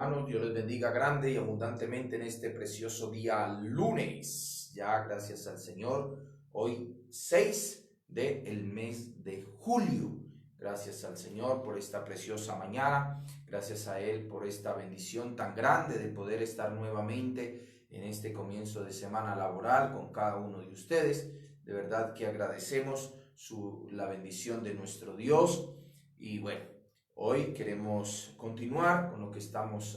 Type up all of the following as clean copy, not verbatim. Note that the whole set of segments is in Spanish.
Hermanos, Dios les bendiga grande y abundantemente en este precioso día lunes. Ya gracias al Señor, hoy 6 del mes de julio. Gracias al Señor por esta preciosa mañana. Gracias a Él por esta bendición tan grande de poder estar nuevamente en este comienzo de semana laboral con cada uno de ustedes. De verdad que agradecemos la bendición de nuestro Dios. Y bueno, hoy queremos continuar con lo que estamos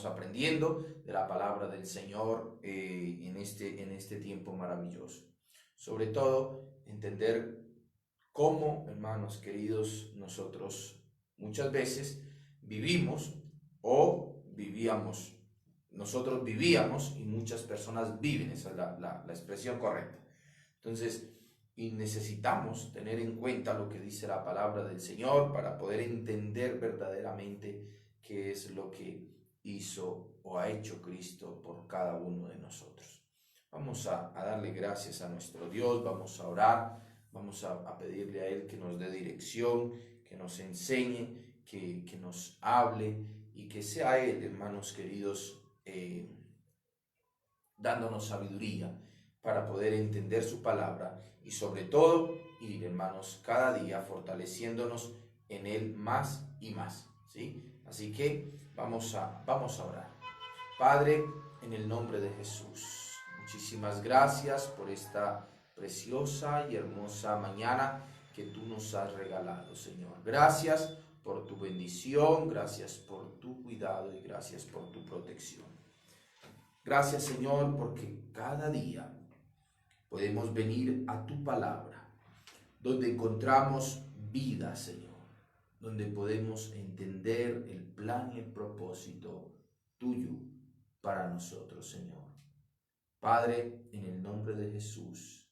aprendiendo de la palabra del Señor en este tiempo maravilloso. Sobre todo, entender cómo, hermanos queridos, nosotros muchas veces vivimos o vivíamos. Nosotros vivíamos y muchas personas viven, esa es la expresión correcta. Entonces, y necesitamos tener en cuenta lo que dice la palabra del Señor para poder entender verdaderamente qué es lo que hizo o ha hecho Cristo por cada uno de nosotros. Vamos a darle gracias a nuestro Dios, vamos a orar, vamos a pedirle a Él que nos dé dirección, que nos enseñe, que nos hable y que sea Él, hermanos queridos, dándonos sabiduría para poder entender su palabra y sobre todo ir, hermanos, cada día fortaleciéndonos en Él más y más, ¿sí? Así que vamos a orar. Padre, en el nombre de Jesús, muchísimas gracias por esta preciosa y hermosa mañana que tú nos has regalado, Señor. Gracias por tu bendición, gracias por tu cuidado y gracias por tu protección. Gracias, Señor, porque cada día podemos venir a tu palabra, donde encontramos vida, Señor, donde podemos entender el plan y el propósito tuyo para nosotros, Señor. Padre, en el nombre de Jesús,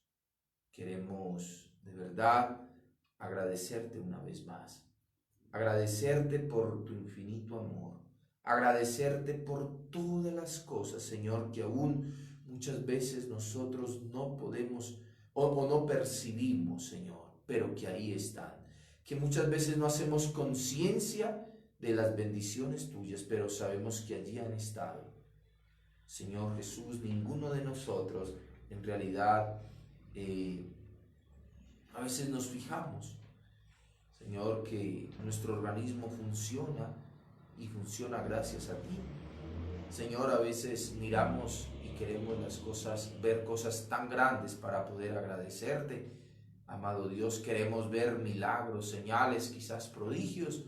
queremos de verdad agradecerte una vez más, agradecerte por tu infinito amor, agradecerte por todas las cosas, Señor, que aún muchas veces nosotros no podemos o no percibimos, Señor, pero que ahí están. Que muchas veces no hacemos conciencia de las bendiciones tuyas, pero sabemos que allí han estado. Señor Jesús, ninguno de nosotros en realidad a veces nos fijamos, Señor, que nuestro organismo funciona y funciona gracias a ti. Señor, a veces miramos y queremos ver cosas tan grandes para poder agradecerte. Amado Dios, queremos ver milagros, señales, quizás prodigios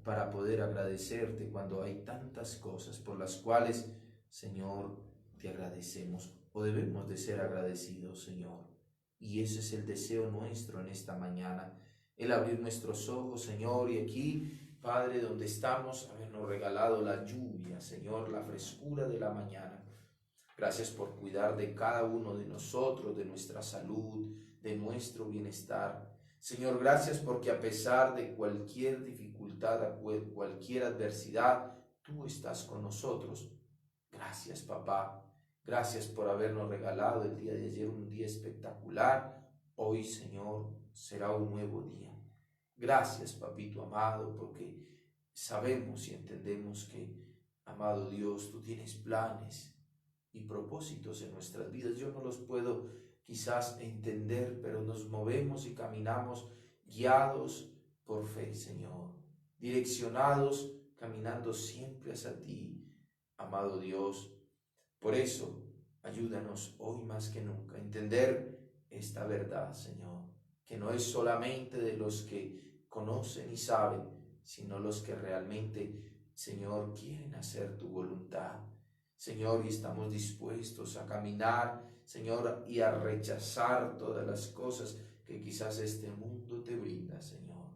para poder agradecerte cuando hay tantas cosas por las cuales, Señor, te agradecemos o debemos de ser agradecidos, Señor. Y ese es el deseo nuestro en esta mañana, el abrir nuestros ojos, Señor, y aquí, Padre, donde estamos, habernos regalado la lluvia, Señor, la frescura de la mañana. Gracias por cuidar de cada uno de nosotros, de nuestra salud, de nuestro bienestar. Señor, gracias porque a pesar de cualquier dificultad, cualquier adversidad, tú estás con nosotros. Gracias, papá. Gracias por habernos regalado el día de ayer un día espectacular. Hoy, Señor, será un nuevo día. Gracias, papito amado, porque sabemos y entendemos que, amado Dios, tú tienes planes y propósitos en nuestras vidas. Yo no los puedo quizás entender, pero nos movemos y caminamos guiados por fe, Señor, direccionados, caminando siempre hacia ti, amado Dios. Por eso, ayúdanos hoy más que nunca a entender esta verdad, Señor, que no es solamente de los que conocen y saben, sino los que realmente, Señor, quieren hacer tu voluntad. Señor, y estamos dispuestos a caminar, Señor, y a rechazar todas las cosas que quizás este mundo te brinda, Señor.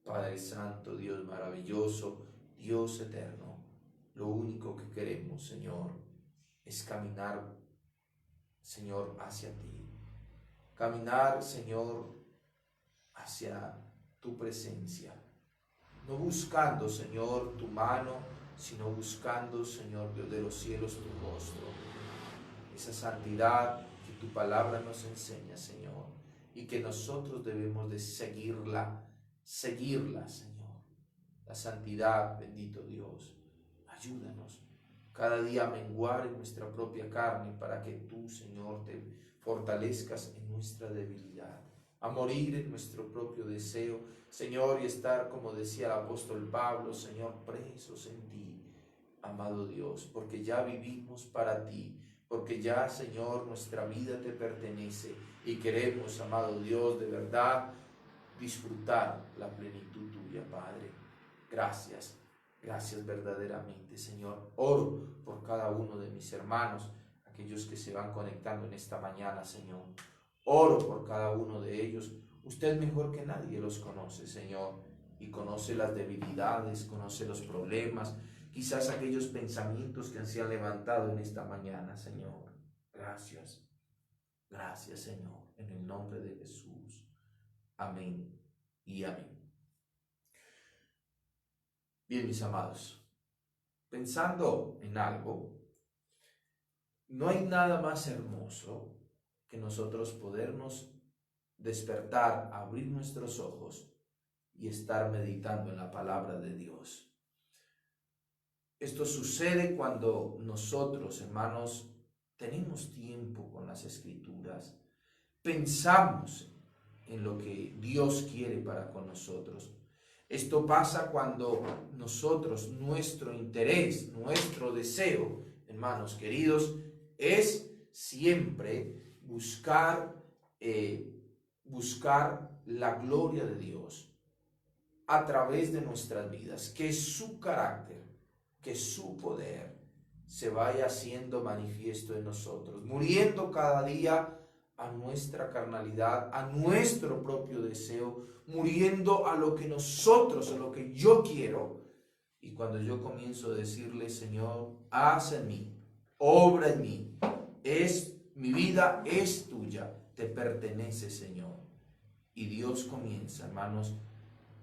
Padre Santo, Dios maravilloso, Dios eterno, lo único que queremos, Señor, es caminar, Señor, hacia ti. Caminar, Señor, hacia tu presencia. No buscando, Señor, tu mano, sino buscando, Señor, Dios de los cielos, tu rostro. Esa santidad que tu palabra nos enseña, Señor, y que nosotros debemos de seguirla, Señor. La santidad, bendito Dios. cada día a menguar en nuestra propia carne para que tú, Señor, te fortalezcas en nuestra debilidad, a morir en nuestro propio deseo, Señor, y estar, como decía el apóstol Pablo, Señor, presos en ti, amado Dios, porque ya vivimos para ti, porque ya, Señor, nuestra vida te pertenece y queremos, amado Dios, de verdad disfrutar la plenitud tuya, Padre. Gracias, gracias verdaderamente, Señor. Oro por cada uno de mis hermanos, aquellos que se van conectando en esta mañana, Señor. Oro por cada uno de ellos. Usted mejor que nadie los conoce, Señor, y conoce las debilidades, conoce los problemas, quizás aquellos pensamientos que se han levantado en esta mañana, Señor. Gracias, gracias, Señor, en el nombre de Jesús. Amén y amén. Bien, mis amados, pensando en algo, no hay nada más hermoso que nosotros podernos despertar, abrir nuestros ojos y estar meditando en la palabra de Dios. Esto sucede cuando nosotros, hermanos, tenemos tiempo con las Escrituras, pensamos en lo que Dios quiere para con nosotros. Esto pasa cuando nosotros, nuestro interés, nuestro deseo, hermanos queridos, es siempre buscar la gloria de Dios a través de nuestras vidas, que su carácter, que su poder se vaya haciendo manifiesto en nosotros, muriendo cada día a nuestra carnalidad, a nuestro propio deseo, muriendo a lo que nosotros, a lo que yo quiero. Y cuando yo comienzo a decirle, Señor, haz en mí, obra en mí, mi vida es tuya, te pertenece, Señor. Y Dios comienza, hermanos,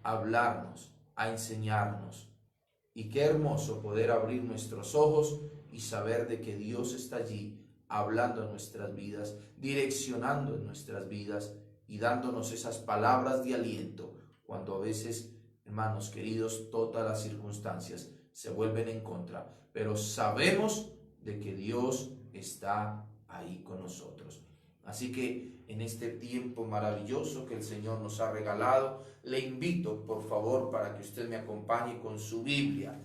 a hablarnos, a enseñarnos. Y qué hermoso poder abrir nuestros ojos y saber de que Dios está allí hablando en nuestras vidas, direccionando en nuestras vidas y dándonos esas palabras de aliento cuando a veces, hermanos queridos, todas las circunstancias se vuelven en contra, pero sabemos de que Dios está ahí con nosotros. Así que en este tiempo maravilloso que el Señor nos ha regalado, le invito, por favor, para que usted me acompañe con su Biblia,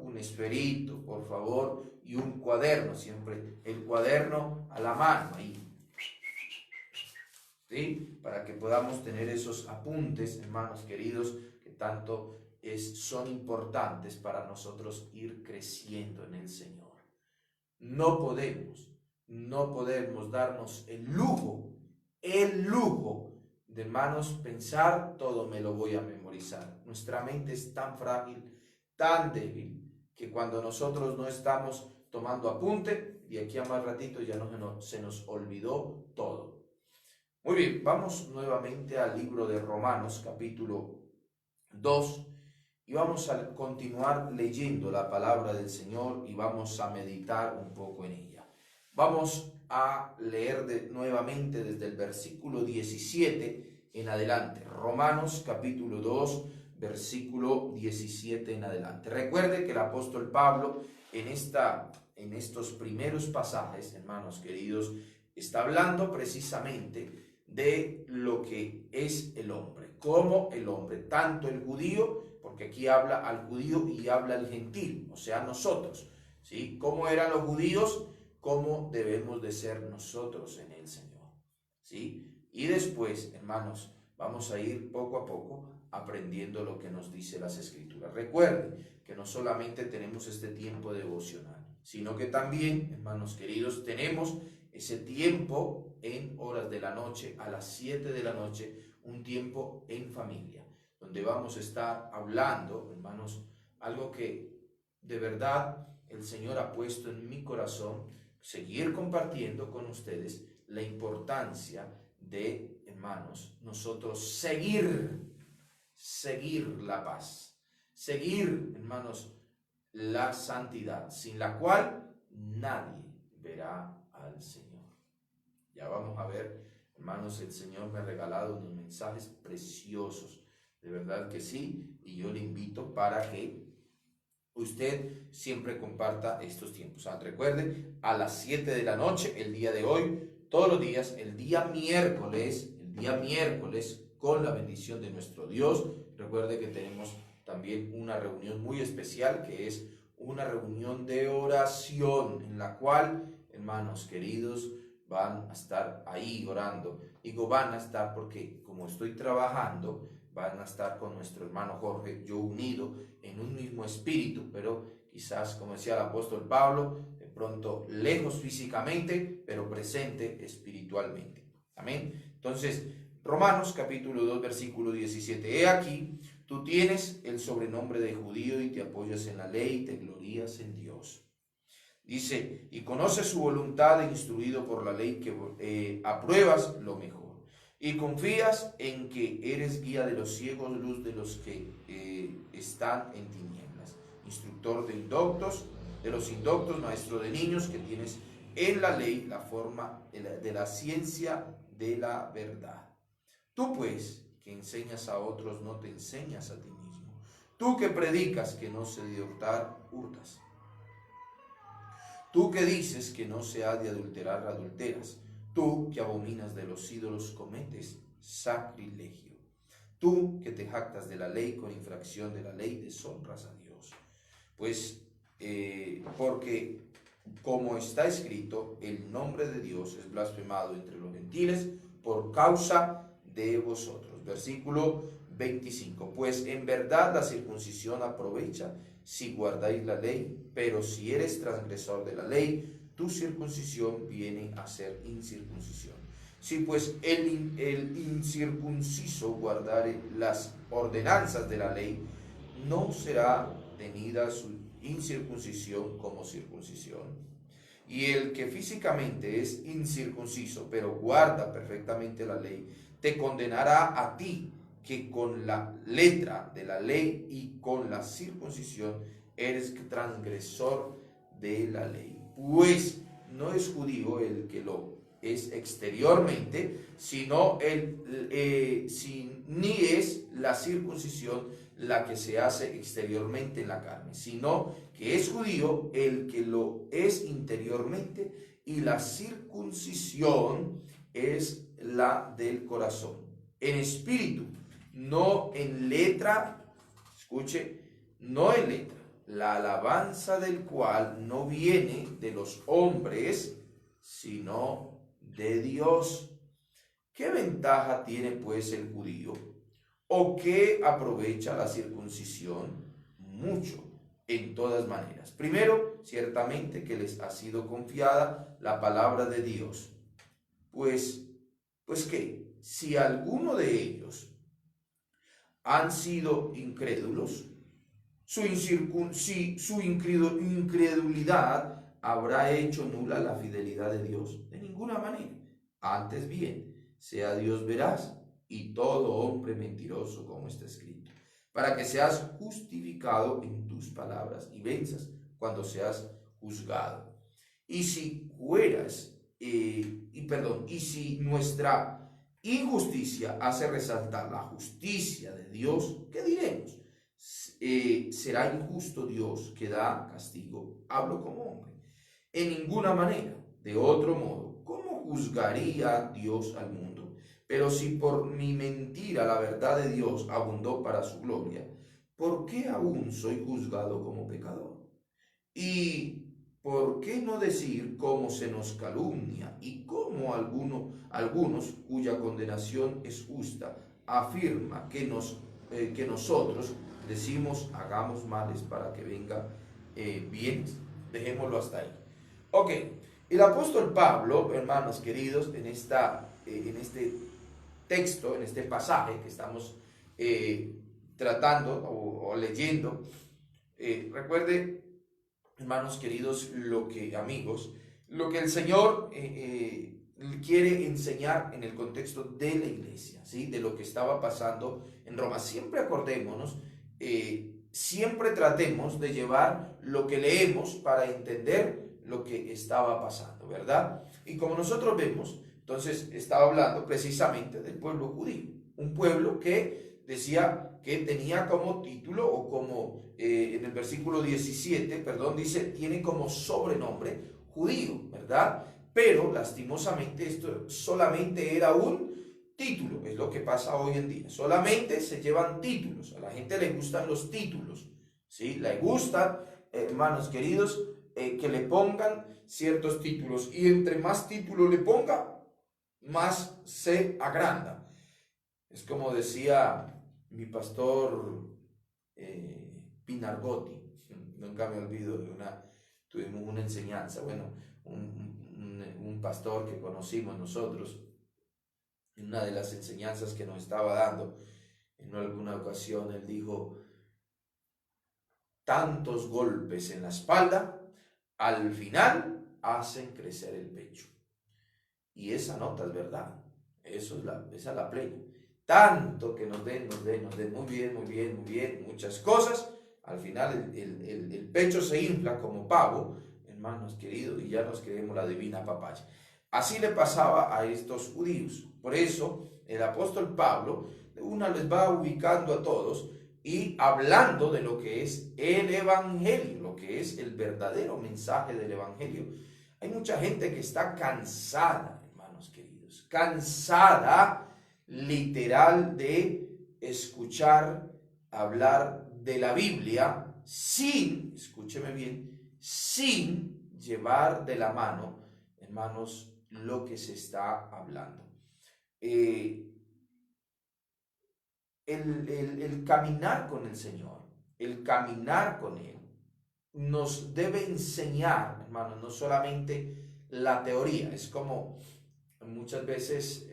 un esferito, por favor, y un cuaderno, siempre el cuaderno a la mano, ahí, ¿sí? Para que podamos tener esos apuntes, hermanos queridos, que tanto son importantes para nosotros ir creciendo en el Señor. No podemos darnos el lujo de, hermanos, pensar todo me lo voy a memorizar. Nuestra mente es tan frágil, tan débil, que cuando nosotros no estamos tomando apunte, de aquí a más ratito ya se nos olvidó todo. Muy bien, vamos nuevamente al libro de Romanos, capítulo 2, y vamos a continuar leyendo la palabra del Señor y vamos a meditar un poco en ella. Vamos a leer nuevamente desde el versículo 17 en adelante. Romanos capítulo 2, versículo 17 en adelante. Recuerde que el apóstol Pablo en estos primeros pasajes, hermanos queridos, está hablando precisamente de lo que es el hombre, como el hombre, tanto el judío, porque aquí habla al judío y habla al gentil, o sea, nosotros, ¿sí? ¿Cómo eran los judíos? ¿Cómo debemos de ser nosotros en el Señor? ¿Sí? Y después, hermanos, vamos a ir poco a poco aprendiendo lo que nos dice las Escrituras. Recuerden que no solamente tenemos este tiempo devocional, sino que también, hermanos queridos, tenemos ese tiempo en horas de la noche, a las 7 de la noche, un tiempo en familia, donde vamos a estar hablando, hermanos, algo que de verdad el Señor ha puesto en mi corazón, seguir compartiendo con ustedes la importancia de, hermanos, nosotros seguir la paz, seguir, hermanos, la santidad, sin la cual nadie verá al Señor. Ya vamos a ver, hermanos, el Señor me ha regalado unos mensajes preciosos, de verdad que sí, y yo le invito para que usted siempre comparta estos tiempos. Recuerde, a las 7 de la noche, el día de hoy, todos los días, el día miércoles, con la bendición de nuestro Dios. Recuerde que tenemos también una reunión muy especial, que es una reunión de oración, en la cual, hermanos queridos, van a estar ahí orando. Digo van a estar porque como estoy trabajando, van a estar con nuestro hermano Jorge, yo unido en un mismo espíritu, pero quizás, como decía el apóstol Pablo, de pronto lejos físicamente, pero presente espiritualmente. Amén. Entonces, Romanos capítulo 2, versículo 17. He aquí, tú tienes el sobrenombre de judío y te apoyas en la ley y te glorías en Dios. Dice, y conoces su voluntad, instruido por la ley, que apruebas lo mejor. Y confías en que eres guía de los ciegos, luz de los que están en tinieblas, instructor de los indoctos, maestro de niños, que tienes en la ley la forma de la ciencia de la verdad. Tú pues, que enseñas a otros, no te enseñas a ti mismo. Tú que predicas que no se de hurtar, hurtas. Tú que dices que no se ha de adulterar, adulteras. Tú que abominas de los ídolos, cometes sacrilegio. Tú que te jactas de la ley, con infracción de la ley deshonras a Dios. Pues porque como está escrito, el nombre de Dios es blasfemado entre los gentiles por causa de vosotros. Versículo 25. Pues en verdad la circuncisión aprovecha si guardáis la ley, pero si eres transgresor de la ley, tu circuncisión viene a ser incircuncisión. Si pues el incircunciso guardare las ordenanzas de la ley, no será tenida su incircuncisión como circuncisión. Y el que físicamente es incircunciso, pero guarda perfectamente la ley, te condenará a ti, que con la letra de la ley y con la circuncisión eres transgresor de la ley. Pues no es judío el que lo es exteriormente, sino ni es la circuncisión la que se hace exteriormente en la carne, sino que es judío el que lo es interiormente, y la circuncisión es la del corazón, en espíritu, no en letra. Escuche, no en letra, la alabanza del cual no viene de los hombres, sino de Dios. ¿Qué ventaja tiene pues el judío? ¿O qué aprovecha la circuncisión? Mucho, en todas maneras. Primero, ciertamente que les ha sido confiada la palabra de Dios. Pues que si alguno de ellos han sido incrédulos, su incredulidad habrá hecho nula la fidelidad de Dios. De ninguna manera. Antes bien, sea Dios veraz y todo hombre mentiroso, como está escrito, para que seas justificado en tus palabras y venzas cuando seas juzgado. Y si y si nuestra injusticia hace resaltar la justicia de Dios, ¿qué diremos? ¿Será injusto Dios que da castigo? Hablo como hombre. En ninguna manera. De otro modo, ¿cómo juzgaría Dios al mundo? Pero si por mi mentira la verdad de Dios abundó para su gloria, ¿por qué aún soy juzgado como pecador? ¿Y por qué no decir cómo se nos calumnia y cómo algunos cuya condenación es justa afirma que nosotros decimos hagamos males para que venga bienes? Dejémoslo hasta ahí. Ok, el apóstol Pablo, hermanos queridos, en este texto, en este pasaje que estamos tratando o leyendo, recuerde, hermanos queridos, lo que el Señor quiere enseñar en el contexto de la iglesia, ¿sí? De lo que estaba pasando en Roma. Siempre acordémonos, siempre tratemos de llevar lo que leemos para entender lo que estaba pasando, ¿verdad? Y como nosotros vemos, entonces estaba hablando precisamente del pueblo judío, un pueblo que decía que tenía como título o como en el versículo 17, perdón, dice, tiene como sobrenombre judío, ¿verdad? Pero lastimosamente esto solamente era un título, es lo que pasa hoy en día. Solamente se llevan títulos, a la gente le gustan los títulos, ¿sí? Le gustan, hermanos queridos, que le pongan ciertos títulos, y entre más títulos le ponga, más se agranda. Es como decía mi pastor Pinargotti, nunca me olvido tuvimos una enseñanza, bueno, un pastor que conocimos nosotros, una de las enseñanzas que nos estaba dando, en alguna ocasión él dijo, tantos golpes en la espalda, al final hacen crecer el pecho. Y esa nota es verdad, esa es la plena. Tanto que nos den muy bien, muy bien, muy bien, muchas cosas, al final el pecho se infla como pavo, hermanos queridos, y ya nos creemos la divina papaya. Así le pasaba a estos judíos. Por eso el apóstol Pablo de una les va ubicando a todos y hablando de lo que es el evangelio, lo que es el verdadero mensaje del evangelio. Hay mucha gente que está cansada, hermanos queridos, cansada literal de escuchar hablar de la Biblia sin, escúcheme bien, sin llevar de la mano, hermanos, lo que se está hablando. El caminar con el Señor, el caminar con Él, nos debe enseñar, hermanos, no solamente la teoría. Es como muchas veces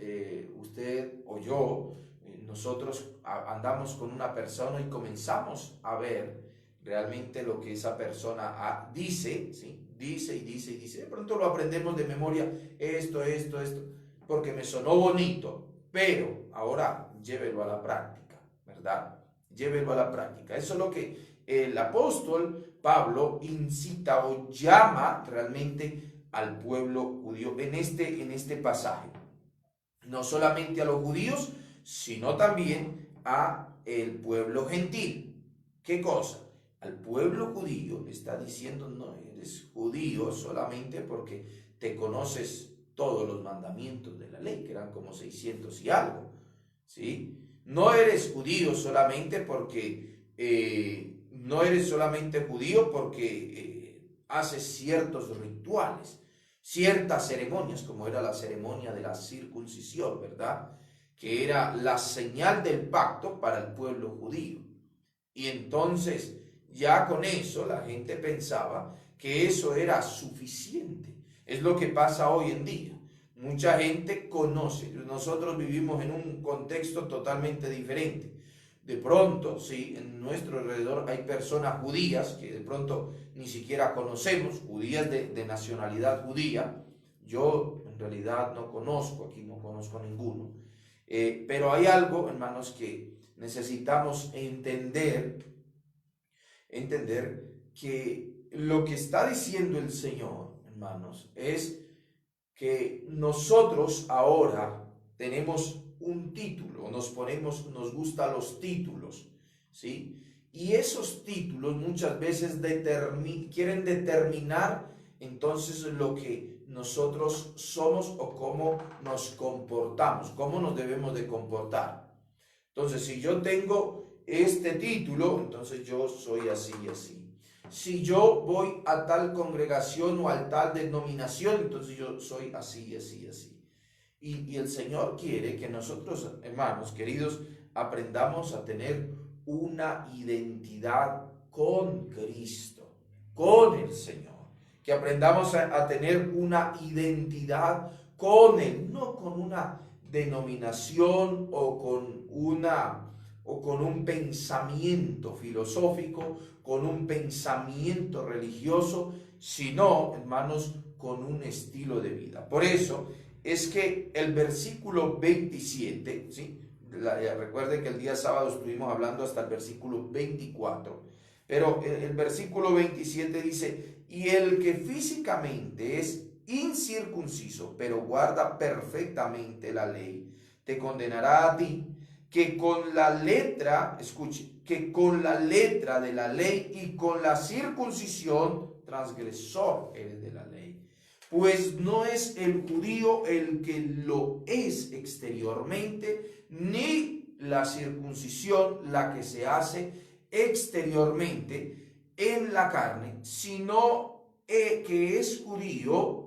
usted o yo, nosotros andamos con una persona y comenzamos a ver realmente lo que esa persona dice, ¿sí? Dice y dice y dice. De pronto lo aprendemos de memoria, esto, porque me sonó bonito, pero ahora llévelo a la práctica, ¿verdad? Llévelo a la práctica. Eso es lo que el apóstol Pablo incita o llama realmente al pueblo judío en este pasaje. No solamente a los judíos, sino también a el pueblo gentil. ¿Qué cosa? Al pueblo judío le está diciendo, no eres judío solamente porque te conoces todos los mandamientos de la ley, que eran como 600 y algo, ¿sí? No eres judío solamente porque haces ciertos rituales, ciertas ceremonias, como era la ceremonia de la circuncisión, ¿verdad? Que era la señal del pacto para el pueblo judío. Y entonces, ya con eso, la gente pensaba que eso era suficiente. Es lo que pasa hoy en día. Mucha gente conoce. Nosotros vivimos en un contexto totalmente diferente. De pronto, sí, en nuestro alrededor hay personas judías que de pronto ni siquiera conocemos, judías de nacionalidad judía. Yo en realidad no conozco, aquí no conozco ninguno. Pero hay algo, hermanos, que necesitamos entender que lo que está diciendo el Señor, hermanos, es que nosotros ahora tenemos un título, nos gustan los títulos, ¿sí? Y esos títulos muchas veces quieren determinar entonces lo que nosotros somos o cómo nos comportamos, cómo nos debemos de comportar. Entonces, si yo tengo este título, entonces yo soy así y así. Si yo voy a tal congregación o a tal denominación, entonces yo soy así, así, así. Y el Señor quiere que nosotros, hermanos queridos, aprendamos a tener una identidad con Cristo, con el Señor. Que aprendamos a tener una identidad con Él, no con una denominación o con un pensamiento filosófico, con un pensamiento religioso, sino, hermanos, con un estilo de vida. Por eso es que el versículo 27, ¿sí? Recuerden que el día sábado estuvimos hablando hasta el versículo 24, pero el versículo 27 dice, y el que físicamente es incircunciso, pero guarda perfectamente la ley, te condenará a ti, que con la letra, escuche, que con la letra de la ley y con la circuncisión transgresor eres de la ley. Pues no es el judío el que lo es exteriormente, ni la circuncisión la que se hace exteriormente en la carne, sino que es judío,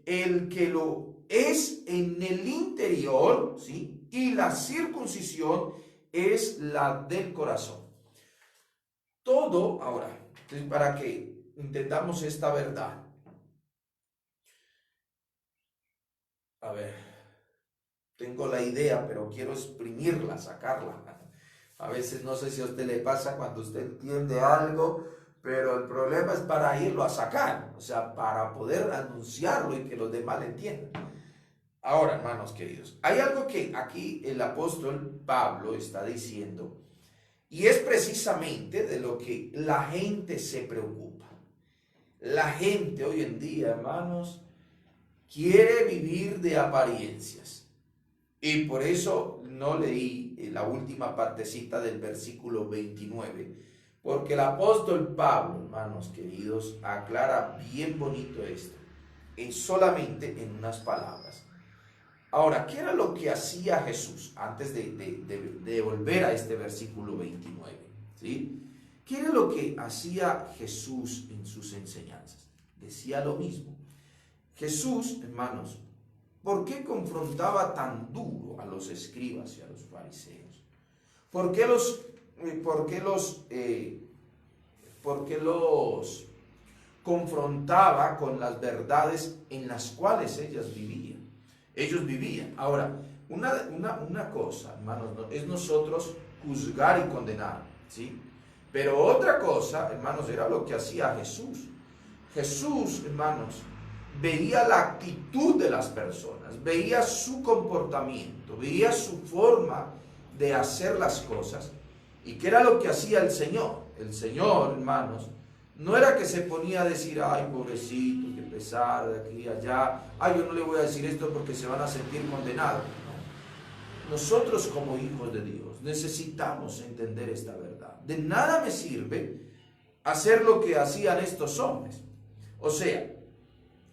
el que lo es en el interior, ¿sí? Y la circuncisión es la del corazón. Todo, ahora, para que entendamos esta verdad. A ver, tengo la idea, pero quiero exprimirla, sacarla. A veces no sé si a usted le pasa cuando usted entiende algo, pero el problema es para irlo a sacar, o sea, para poder anunciarlo y que los demás lo entiendan. Ahora, hermanos queridos, hay algo que aquí el apóstol Pablo está diciendo, y es precisamente de lo que la gente se preocupa. La gente hoy en día, hermanos, quiere vivir de apariencias. Y por eso no leí la última partecita del versículo 29, porque el apóstol Pablo, hermanos queridos, aclara bien bonito esto, solamente en unas palabras. Ahora, ¿qué era lo que hacía Jesús antes de volver a este versículo 29? ¿Sí? ¿Qué era lo que hacía Jesús en sus enseñanzas? Decía lo mismo. Jesús, hermanos, ¿por qué confrontaba tan duro a los escribas y a los fariseos? ¿Por qué los confrontaba con las verdades en las cuales ellos vivían? Ahora, una cosa, hermanos, es nosotros juzgar y condenar, ¿sí? Pero otra cosa, hermanos, era lo que hacía Jesús. Jesús, hermanos, veía la actitud de las personas, veía su comportamiento, veía su forma de hacer las cosas. ¿Y qué era lo que hacía el Señor? El Señor, hermanos, no era que se ponía a decir, ay, pobrecito, qué pesar, de aquí y allá, ay, yo no le voy a decir esto porque se van a sentir condenados. No. Nosotros como hijos de Dios necesitamos entender esta verdad. De nada me sirve hacer lo que hacían estos hombres. O sea,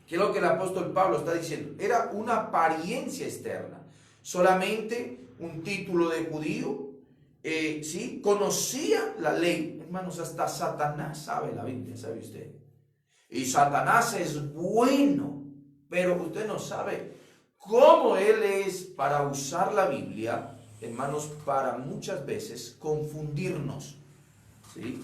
¿qué es lo que el apóstol Pablo está diciendo? Era una apariencia externa, solamente un título de judío, ¿sí? Conocía la ley. Hermanos, hasta Satanás sabe la Biblia, ¿sabe usted? Y Satanás es bueno, pero usted no sabe cómo él es para usar la Biblia, hermanos, para muchas veces confundirnos, ¿sí?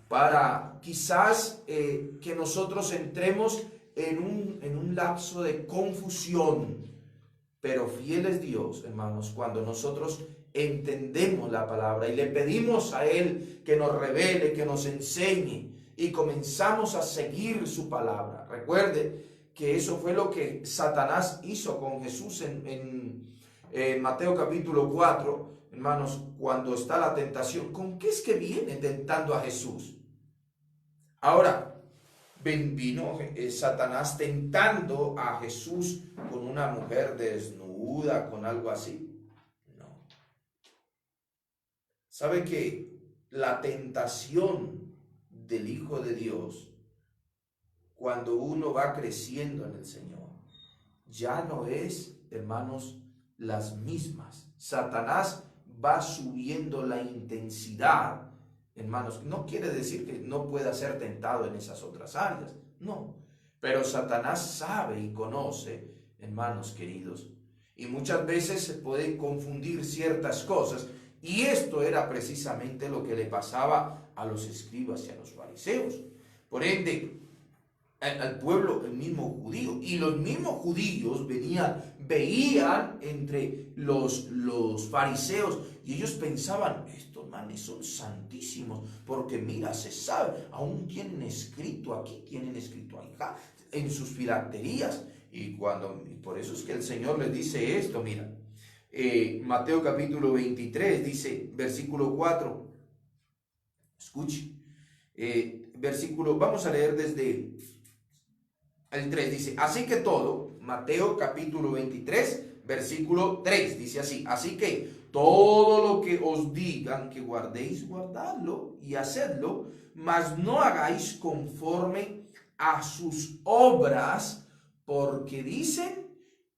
Para quizás que nosotros entremos en un lapso de confusión. Pero fiel es Dios, hermanos, cuando nosotros entendemos la palabra y le pedimos a Él que nos revele, que nos enseñe y comenzamos a seguir su palabra. Recuerde que eso fue lo que Satanás hizo con Jesús en Mateo capítulo 4, hermanos, cuando está la tentación. ¿Con qué es que viene tentando a Jesús? Ahora, vino Satanás tentando a Jesús con una mujer desnuda, con algo así. No. ¿Sabe que la tentación del Hijo de Dios, cuando uno va creciendo en el Señor, ya no es, hermanos, las mismas? Satanás va subiendo la intensidad. Hermanos, no quiere decir que no pueda ser tentado en esas otras áreas, no. Pero Satanás sabe y conoce, hermanos queridos, y muchas veces se pueden confundir ciertas cosas, y esto era precisamente lo que le pasaba a los escribas y a los fariseos. Por ende, al pueblo, el mismo judío, y los mismos judíos veían entre los fariseos, y ellos pensaban, estos manes son santísimos, porque mira, se sabe, aún tienen escrito aquí, tienen escrito allá, en sus filacterías, y por eso es que el Señor les dice esto, mira, Mateo capítulo 23, dice, versículo 4, escuche, vamos a leer desde el 3, dice, así que todo, Mateo capítulo 23, versículo 3, dice así: así que todo lo que os digan que guardéis, guardadlo y hacedlo, mas no hagáis conforme a sus obras, porque dicen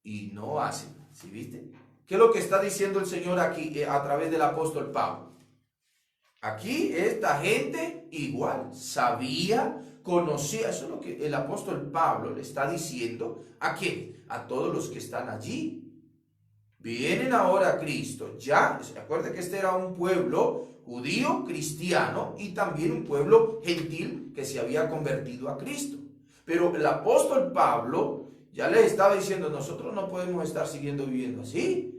y no hacen. ¿Sí viste? ¿Qué es lo que está diciendo el Señor aquí a través del apóstol Pablo? Aquí esta gente igual sabía, conocía. Eso es lo que el apóstol Pablo le está diciendo. ¿A quién? A todos los que están allí. Vienen ahora a Cristo. Ya, se acuerda que este era un pueblo judío, cristiano, y también un pueblo gentil que se había convertido a Cristo. Pero el apóstol Pablo ya les estaba diciendo: nosotros no podemos estar siguiendo viviendo así.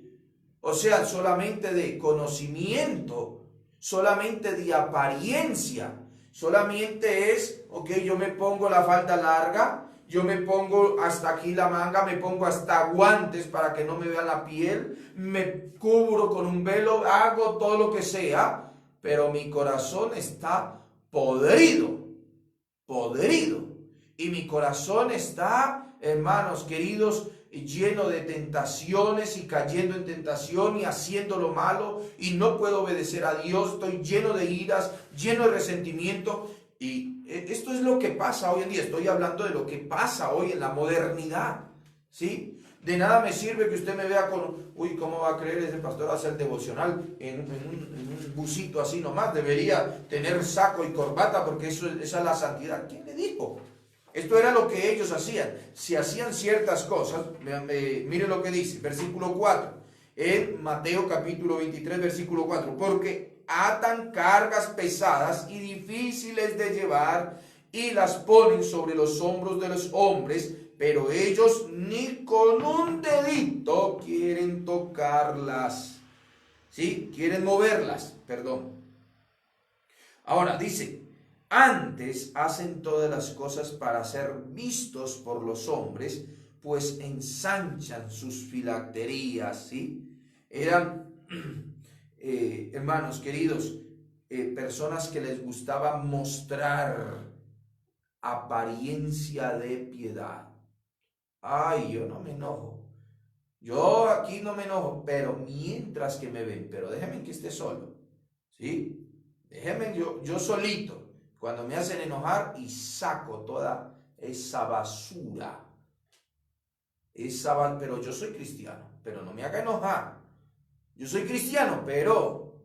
O sea, solamente de conocimiento, solamente de apariencia, solamente es, ok, yo me pongo la falda larga, yo me pongo hasta aquí la manga, me pongo hasta guantes para que no me vea la piel, me cubro con un velo, hago todo lo que sea, pero mi corazón está podrido, podrido. Y mi corazón está, hermanos queridos, lleno de tentaciones y cayendo en tentación y haciendo lo malo y no puedo obedecer a Dios. Estoy lleno de iras, lleno de resentimiento. Y esto es lo que pasa hoy en día. Estoy hablando de lo que pasa hoy en la modernidad, ¿sí? De nada me sirve que usted me vea con: uy, ¿cómo va a creer ese pastor hacer devocional en un busito así nomás? Debería tener saco y corbata porque esa es la santidad. ¿Quién le dijo? Esto era lo que ellos hacían. Si hacían ciertas cosas, mire lo que dice, versículo 4, en Mateo capítulo 23, versículo 4, porque atan cargas pesadas y difíciles de llevar y las ponen sobre los hombros de los hombres, pero ellos ni con un dedito quieren tocarlas. ¿Sí? Quieren moverlas, perdón. Ahora dice: antes hacen todas las cosas para ser vistos por los hombres, pues ensanchan sus filacterías, ¿sí? Eran, hermanos queridos, personas que les gustaba mostrar apariencia de piedad. Ay, yo no me enojo. Yo aquí no me enojo, pero mientras que me ven, pero déjenme que esté solo, ¿sí? Déjenme yo solito. Cuando me hacen enojar y saco toda esa basura, pero yo soy cristiano, pero no me haga enojar. Yo soy cristiano, pero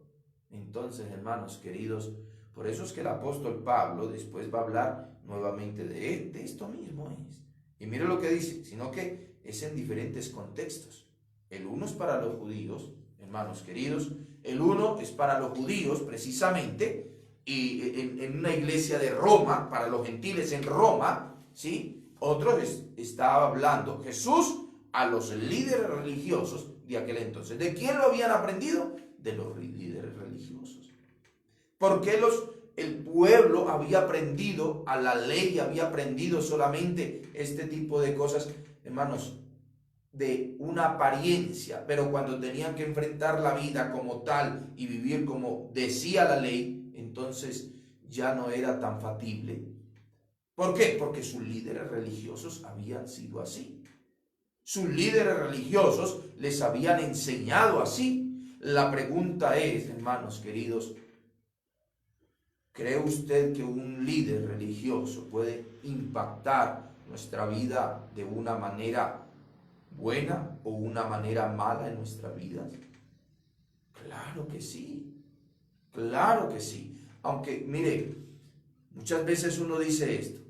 entonces, hermanos queridos, por eso es que el apóstol Pablo después va a hablar nuevamente de esto mismo es. Y mire lo que dice, sino que es en diferentes contextos. El uno es para los judíos, hermanos queridos, el uno es para los judíos precisamente, y en una iglesia de Roma, para los gentiles en Roma, ¿sí? Otro estaba hablando Jesús a los líderes religiosos de aquel entonces. ¿De quién lo habían aprendido? De los líderes religiosos. Porque el pueblo había aprendido a la ley, había aprendido solamente este tipo de cosas, hermanos, de una apariencia, pero cuando tenían que enfrentar la vida como tal y vivir como decía la ley, entonces ya no era tan factible. ¿Por qué? Porque sus líderes religiosos habían sido así. Sus líderes religiosos les habían enseñado así. La pregunta es, hermanos queridos, ¿cree usted que un líder religioso puede impactar nuestra vida de una manera buena o una manera mala en nuestra vida? Claro que sí, claro que sí. Aunque, mire, muchas veces uno dice esto,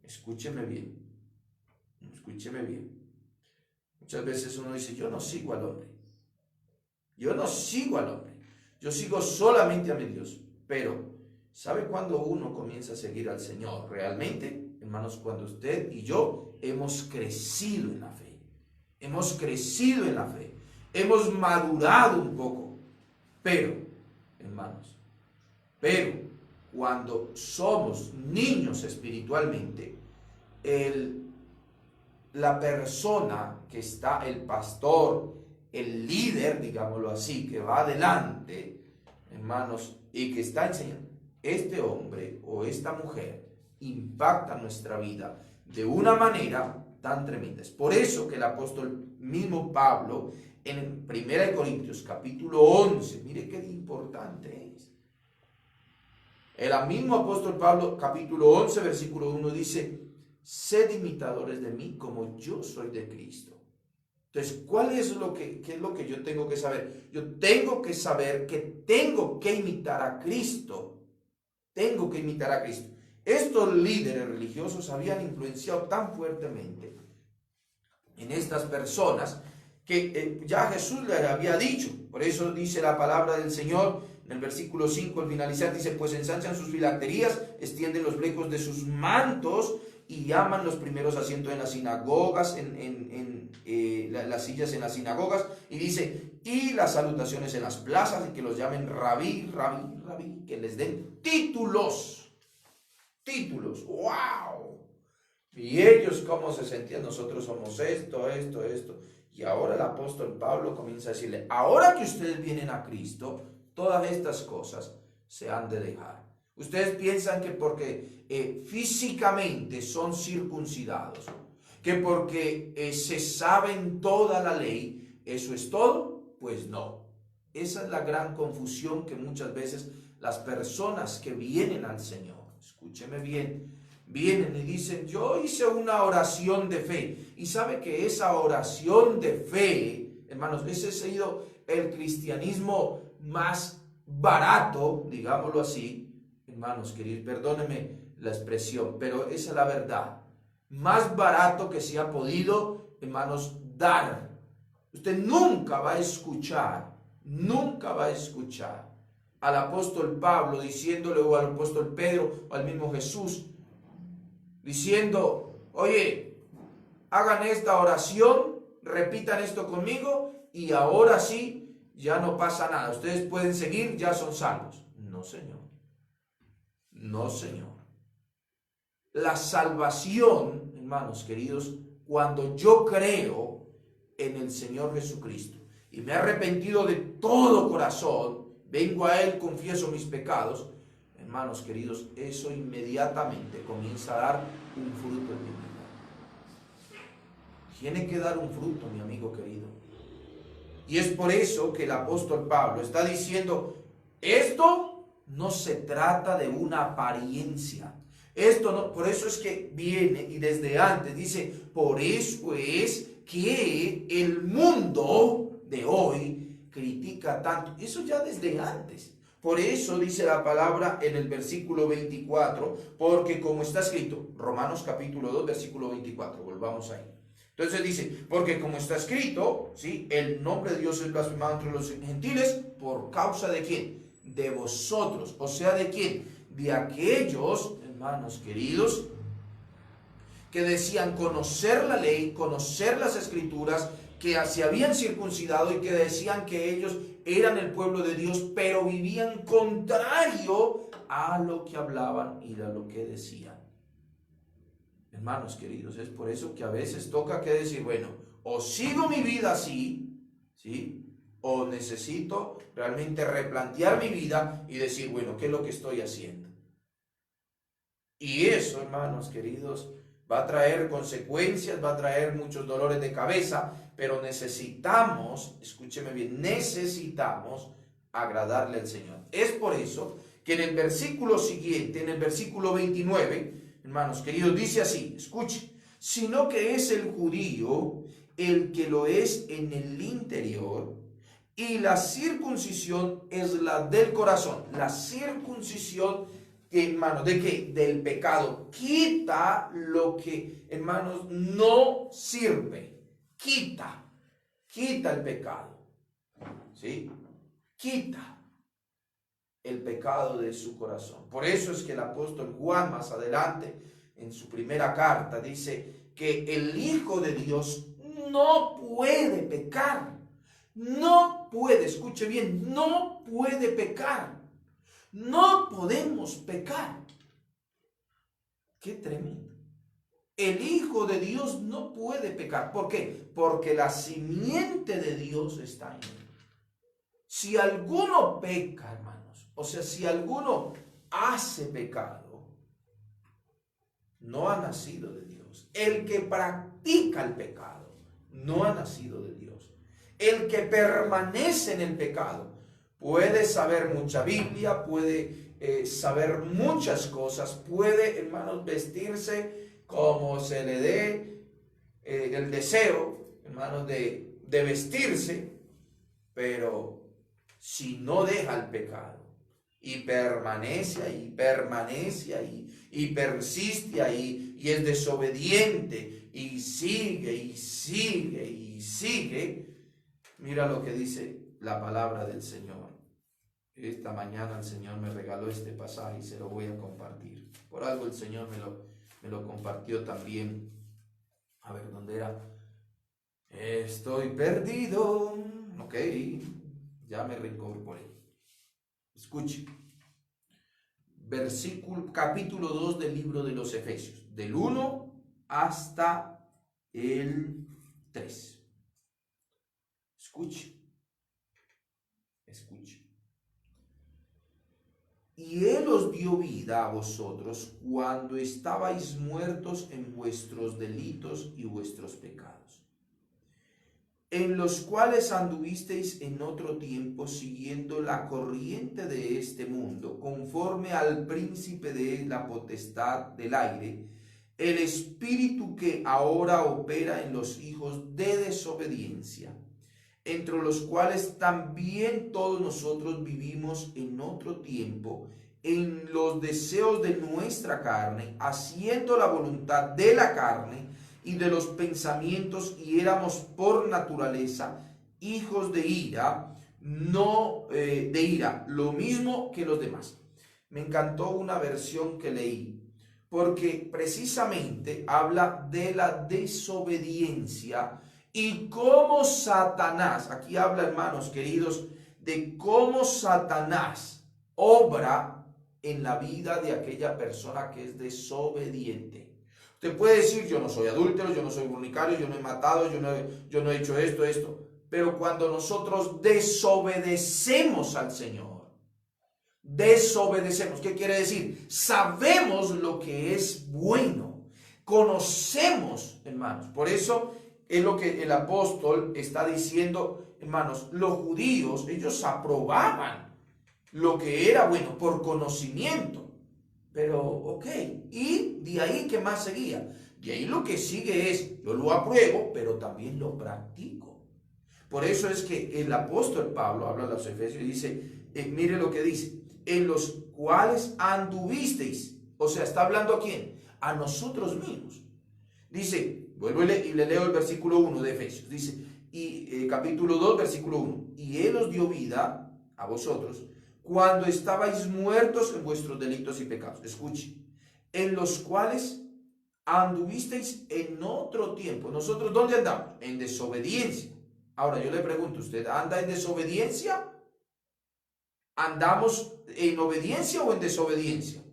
escúcheme bien, escúcheme bien. Muchas veces uno dice: yo no sigo al hombre, yo no sigo al hombre, yo sigo solamente a mi Dios. Pero, ¿sabe cuándo uno comienza a seguir al Señor realmente? Hermanos, cuando usted y yo hemos crecido en la fe, hemos crecido en la fe, hemos madurado un poco. Pero, hermanos, cuando somos niños espiritualmente, la persona que está, el pastor, el líder, digámoslo así, que va adelante, hermanos, y que está enseñando, este hombre o esta mujer impacta nuestra vida de una manera tan tremenda. Es por eso que el apóstol mismo Pablo en 1 Corintios capítulo 11. Mire qué importante es. El mismo apóstol Pablo capítulo 11 versículo 1 dice: sed imitadores de mí como yo soy de Cristo. Entonces, ¿qué es lo que yo tengo que saber? Yo tengo que saber que tengo que imitar a Cristo. Tengo que imitar a Cristo. Estos líderes religiosos habían influenciado tan fuertemente en estas personas que ya Jesús les había dicho. Por eso dice la palabra del Señor en el versículo 5 al finalizar, dice: pues ensanchan sus filacterías, extienden los flecos de sus mantos y llaman los primeros asientos en las sinagogas, las sillas en las sinagogas, y dice: y las salutaciones en las plazas, y que los llamen rabí, rabí, rabí, que les den títulos. ¡Wow! Y ellos, ¿cómo se sentían? Nosotros somos esto. Y ahora el apóstol Pablo comienza a decirle: ahora que ustedes vienen a Cristo, todas estas cosas se han de dejar. Ustedes piensan que porque físicamente son circuncidados, que porque se saben toda la ley, ¿eso es todo? Pues no. Esa es la gran confusión que muchas veces las personas que vienen al Señor, escúcheme bien, vienen y dicen: yo hice una oración de fe. Y sabe que esa oración de fe, hermanos, ese ha sido el cristianismo más barato, digámoslo así, hermanos queridos, perdónenme la expresión, pero esa es la verdad. Más barato que se ha podido, hermanos, dar. Usted nunca va a escuchar al apóstol Pablo diciéndole, o al apóstol Pedro, o al mismo Jesús, diciendo: oye, hagan esta oración, repitan esto conmigo, y ahora sí, ya no pasa nada. Ustedes pueden seguir, ya son salvos. No, Señor. No, Señor. La salvación, hermanos queridos, cuando yo creo en el Señor Jesucristo y me he arrepentido de todo corazón, vengo a Él, confieso mis pecados, hermanos queridos, eso inmediatamente comienza a dar un fruto en mi vida. Tiene que dar un fruto, mi amigo querido. Y es por eso que el apóstol Pablo está diciendo: esto no se trata de una apariencia. Esto no, por eso es que viene y desde antes dice: por eso es que el mundo de hoy critica tanto. Eso ya desde antes. Por eso dice la palabra en el versículo 24, porque como está escrito, Romanos capítulo 2, versículo 24, volvamos ahí. Entonces dice: porque como está escrito, ¿sí?, el nombre de Dios es blasfemado entre los gentiles, ¿por causa de quién? De vosotros. O sea, ¿de quién? De aquellos, hermanos queridos, que decían conocer la ley, conocer las escrituras, que se habían circuncidado y que decían que ellos eran el pueblo de Dios, pero vivían contrario a lo que hablaban y a lo que decían. Hermanos queridos, es por eso que a veces toca que decir: bueno, o sigo mi vida así, ¿sí?, o necesito realmente replantear mi vida y decir: bueno, ¿qué es lo que estoy haciendo? Y eso, hermanos queridos, va a traer consecuencias, va a traer muchos dolores de cabeza, pero necesitamos, escúcheme bien, necesitamos agradarle al Señor. Es por eso que en el versículo siguiente, en el versículo 29, hermanos queridos, dice así, escuche: sino que es el judío el que lo es en el interior, y la circuncisión es la del corazón. La circuncisión, hermanos, ¿de qué? Del pecado. Quita lo que, hermanos, no sirve. Quita el pecado. ¿Sí? Quita el pecado de su corazón. Por eso es que el apóstol Juan más adelante, en su primera carta, dice que el Hijo de Dios no puede pecar. No puede, escuche bien, no puede pecar. No podemos pecar. Qué tremendo. El Hijo de Dios no puede pecar. ¿Por qué? Porque la simiente de Dios está en él. Si alguno peca, hermanos, o sea, si alguno hace pecado, no ha nacido de Dios. El que practica el pecado no ha nacido de Dios. El que permanece en el pecado puede saber mucha Biblia, puede saber muchas cosas, puede, hermanos, vestirse como se le dé el deseo, hermanos, de vestirse, pero si no deja el pecado y permanece ahí, y persiste ahí, y es desobediente, y sigue, mira lo que dice la palabra del Señor. Esta mañana el Señor me regaló este pasaje y se lo voy a compartir. Por algo el Señor me lo compartió también. A ver, ¿dónde era? Estoy perdido. Ok, ya me reincorporé. Escuche. Capítulo 2 del libro de los Efesios, del 1 hasta el 3. Escuche. Y Él os dio vida a vosotros cuando estabais muertos en vuestros delitos y vuestros pecados, en los cuales anduvisteis en otro tiempo siguiendo la corriente de este mundo, conforme al príncipe de la potestad del aire, el espíritu que ahora opera en los hijos de desobediencia, entre los cuales también todos nosotros vivimos en otro tiempo, en los deseos de nuestra carne, haciendo la voluntad de la carne y de los pensamientos, y éramos por naturaleza hijos de ira, lo mismo que los demás. Me encantó una versión que leí, porque precisamente habla de la desobediencia y cómo Satanás, aquí habla, hermanos queridos, de cómo Satanás obra en la vida de aquella persona que es desobediente. Usted puede decir, yo no soy adúltero, yo no soy fornicario, yo no he matado, yo no he hecho esto. Pero cuando nosotros desobedecemos al Señor, ¿qué quiere decir? Sabemos lo que es bueno, conocemos, hermanos. Por eso es lo que el apóstol está diciendo, hermanos. Los judíos, ellos aprobaban lo que era bueno por conocimiento. Pero, ok, y de ahí, ¿qué más seguía? De ahí lo que sigue es, yo lo apruebo, pero también lo practico. Por eso es que el apóstol Pablo habla a los Efesios y dice, mire lo que dice, en los cuales anduvisteis. O sea, ¿está hablando a quién? A nosotros mismos. Dice, vuelvo y le leo el versículo 1 de Efesios. Dice, capítulo 2, versículo 1. Y Él os dio vida a vosotros cuando estabais muertos en vuestros delitos y pecados. Escuche, en los cuales anduvisteis en otro tiempo. ¿Nosotros dónde andamos? En desobediencia. Ahora yo le pregunto, ¿usted anda en desobediencia? ¿Andamos en obediencia o en desobediencia?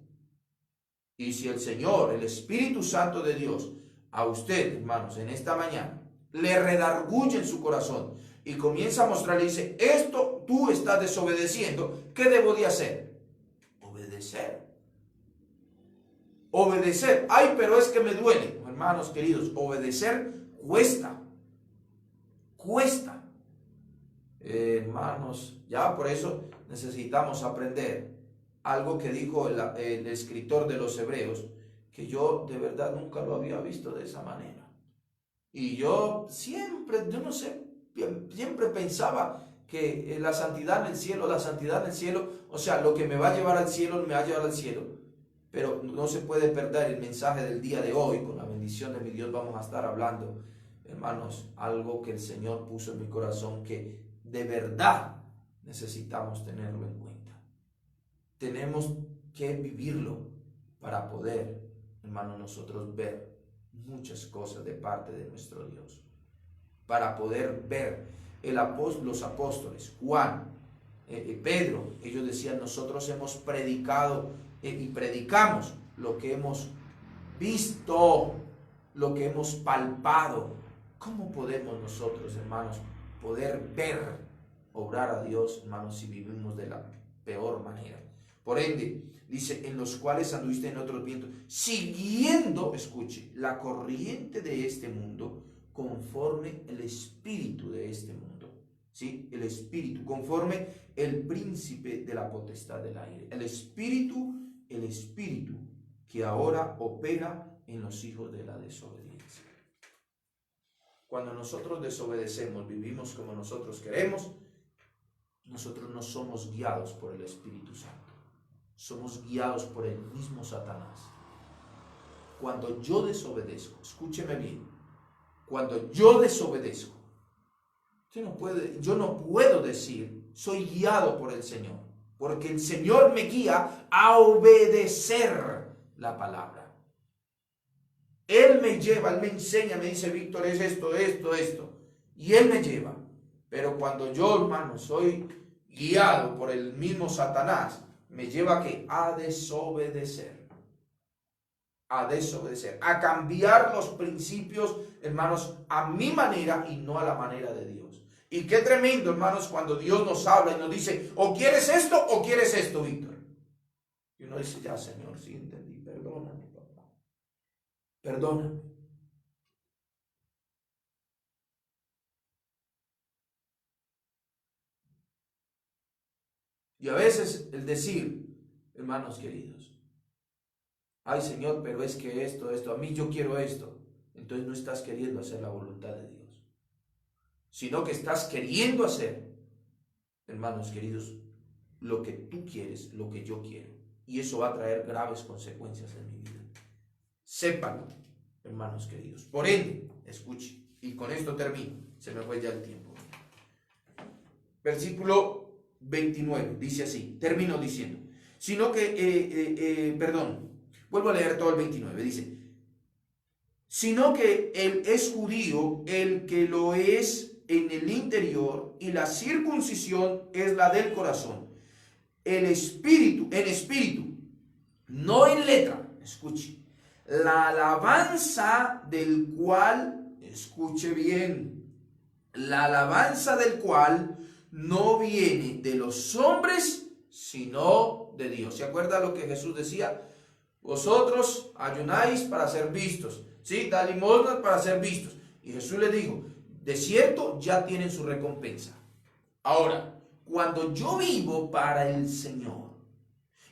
Y si el Señor, el Espíritu Santo de Dios, a usted, hermanos, en esta mañana, le redarguye en su corazón y comienza a mostrarle y dice, esto tú estás desobedeciendo, ¿qué debo de hacer? Obedecer. Obedecer. Ay, pero es que me duele. Hermanos queridos, obedecer cuesta. Cuesta. Hermanos, ya por eso necesitamos aprender algo que dijo el escritor de los Hebreos, que yo de verdad nunca lo había visto de esa manera. Y yo siempre pensaba que la santidad en el cielo, o sea, lo que me va a llevar al cielo, me va a llevar al cielo. Pero no se puede perder el mensaje del día de hoy. Con la bendición de mi Dios vamos a estar hablando, hermanos, algo que el Señor puso en mi corazón, que de verdad necesitamos tenerlo en cuenta. Tenemos que vivirlo para poder, hermanos, nosotros ver muchas cosas de parte de nuestro Dios. Para poder ver los apóstoles, Juan, Pedro, ellos decían, nosotros hemos predicado y predicamos lo que hemos visto, lo que hemos palpado. ¿Cómo podemos nosotros, hermanos, poder ver obrar a Dios, hermanos, si vivimos de la peor manera? Por ende, dice, en los cuales anduviste en otros vientos, siguiendo, escuche, la corriente de este mundo, conforme el espíritu de este mundo. ¿Sí? El espíritu, conforme el príncipe de la potestad del aire. El espíritu que ahora opera en los hijos de la desobediencia. Cuando nosotros desobedecemos, vivimos como nosotros queremos, nosotros no somos guiados por el Espíritu Santo. Somos guiados por el mismo Satanás. Cuando yo desobedezco, escúcheme bien, cuando yo desobedezco, yo no puedo decir, soy guiado por el Señor, porque el Señor me guía a obedecer la palabra. Él me lleva, Él me enseña, me dice, Víctor, es esto, y Él me lleva. Pero cuando yo, hermano, soy guiado por el mismo Satanás, me lleva a desobedecer, a cambiar los principios, hermanos, a mi manera y no a la manera de Dios. Y qué tremendo, hermanos, cuando Dios nos habla y nos dice, o quieres esto, Víctor. Y uno dice, ya, Señor, sí entendí, perdóname, papá, perdóname. Y a veces el decir, hermanos queridos, ay, Señor, pero es que esto, a mí yo quiero esto. Entonces no estás queriendo hacer la voluntad de Dios, sino que estás queriendo hacer, hermanos queridos, lo que tú quieres, lo que yo quiero. Y eso va a traer graves consecuencias en mi vida. Sépanlo, hermanos queridos. Por ende, escuche, y con esto termino, se me fue ya el tiempo. Versículo 29, dice así, termino diciendo, sino que, vuelvo a leer todo el 29, dice, sino que él es judío el que lo es en el interior, y la circuncisión es la del corazón, el espíritu, en espíritu, no en letra, escuche, la alabanza del cual, escuche bien, la alabanza del cual no viene de los hombres, sino de Dios. ¿Se acuerda lo que Jesús decía? Vosotros ayunáis para ser vistos, ¿sí? Da limosnas para ser vistos. Y Jesús le dijo, de cierto ya tienen su recompensa. Ahora, cuando yo vivo para el Señor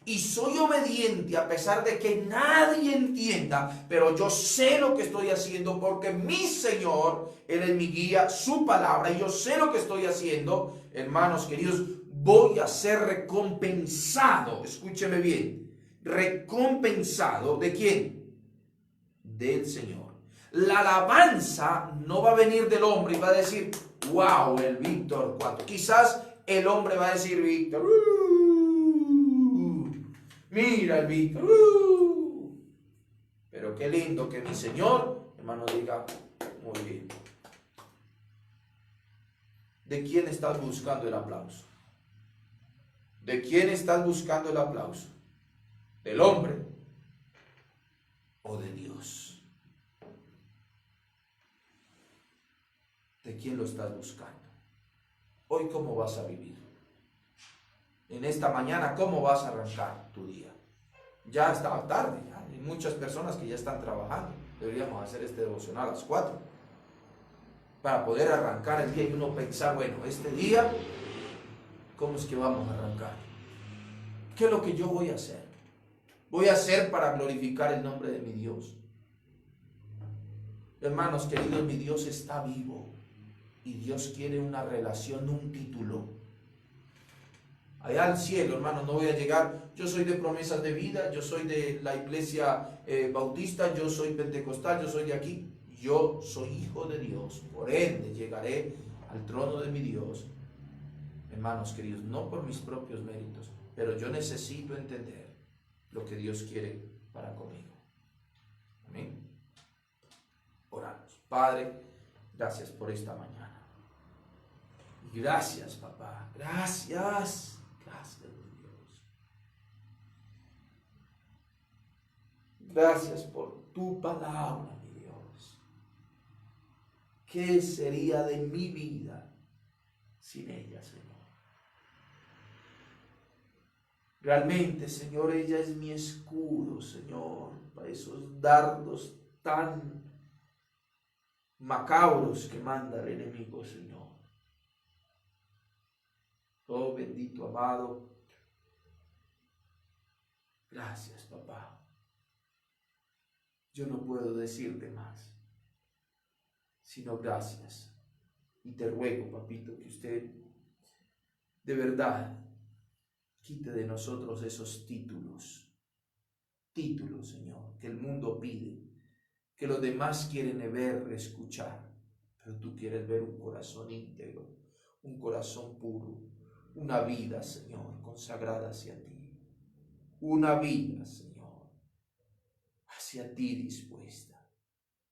y soy obediente a pesar de que nadie entienda, pero yo sé lo que estoy haciendo porque mi Señor, Él es mi guía, su palabra, y yo sé lo que estoy haciendo, hermanos queridos, voy a ser recompensado, escúcheme bien, recompensado, ¿de quién? Del Señor. La alabanza no va a venir del hombre y va a decir, wow, el Víctor, ¿cuánto? Quizás el hombre va a decir, Víctor, mira el Víctor, pero qué lindo que mi Señor, hermano, diga, muy bien. ¿De quién estás buscando el aplauso? ¿De quién estás buscando el aplauso? ¿Del hombre o de Dios? ¿De quién lo estás buscando? Hoy, ¿cómo vas a vivir? En esta mañana, ¿cómo vas a arrancar tu día? Ya estaba tarde, ya hay muchas personas que ya están trabajando. Deberíamos hacer este devocional a las 4 para poder arrancar el día y uno pensar, bueno, este día, ¿cómo es que vamos a arrancar? ¿Qué es lo que yo voy a hacer? Voy a hacer para glorificar el nombre de mi Dios. Hermanos queridos, mi Dios está vivo y Dios quiere una relación, un título. Allá al cielo, hermano, no voy a llegar, yo soy de Promesas de Vida, yo soy de la iglesia bautista, yo soy pentecostal, yo soy de aquí. Yo soy hijo de Dios, por ende llegaré al trono de mi Dios. Hermanos queridos, no por mis propios méritos, pero yo necesito entender lo que Dios quiere para conmigo. Amén. Oramos. Padre, gracias por esta mañana. Gracias, papá. Gracias. Gracias, Dios. Gracias por tu palabra, mi Dios. ¿Qué sería de mi vida sin ella, Señor? Realmente, Señor, ella es mi escudo, Señor, para esos dardos tan macabros que manda el enemigo, Señor. Oh bendito amado, gracias, papá. Yo no puedo decirte más, sino gracias. Y te ruego, papito, que usted de verdad quite de nosotros esos títulos, Señor, que el mundo pide, que los demás quieren ver, escuchar, pero tú quieres ver un corazón íntegro, un corazón puro, una vida, Señor, consagrada hacia ti, una vida, Señor, hacia ti dispuesta.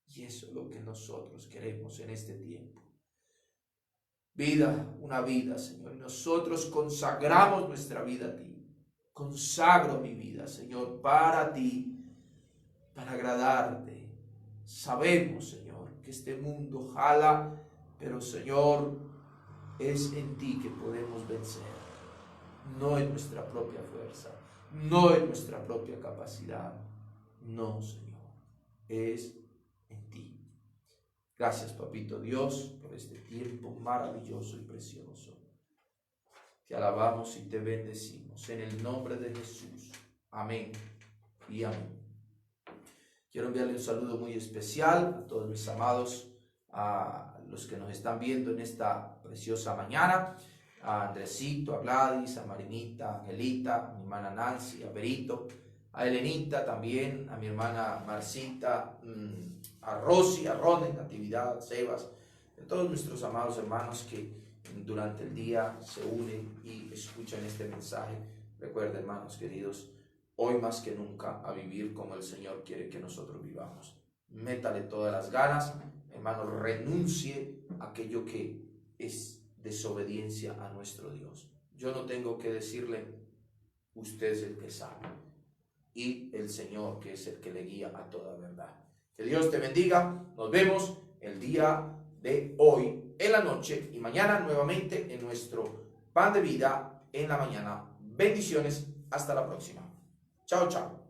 Y eso es lo que nosotros queremos en este tiempo. Vida, una vida, Señor. Y nosotros consagramos nuestra vida a ti. Consagro mi vida, Señor, para ti, para agradarte. Sabemos, Señor, que este mundo jala, pero, Señor, es en ti que podemos vencer. No en nuestra propia fuerza, no en nuestra propia capacidad. No, Señor, es en ti. Gracias, papito Dios, por este tiempo maravilloso y precioso. Te alabamos y te bendecimos en el nombre de Jesús. Amén y amén. Quiero enviarle un saludo muy especial a todos mis amados, a los que nos están viendo en esta preciosa mañana, a Andresito, a Gladys, a Marinita, a Angelita, a mi hermana Nancy, a Berito, a Elenita también, a mi hermana Marcita, a Rosy, a Ronen, Natividad, a Sebas, a todos nuestros amados hermanos que durante el día se unen y escuchan este mensaje. Recuerden, hermanos queridos, hoy más que nunca a vivir como el Señor quiere que nosotros vivamos. Métale todas las ganas, hermano, renuncie a aquello que es desobediencia a nuestro Dios. Yo no tengo que decirle, usted es el que sabe, y el Señor que es el que le guía a toda verdad. Que Dios te bendiga. Nos vemos el día de hoy en la noche y mañana nuevamente en nuestro Pan de Vida en la mañana. Bendiciones. Hasta la próxima. Chao, chao.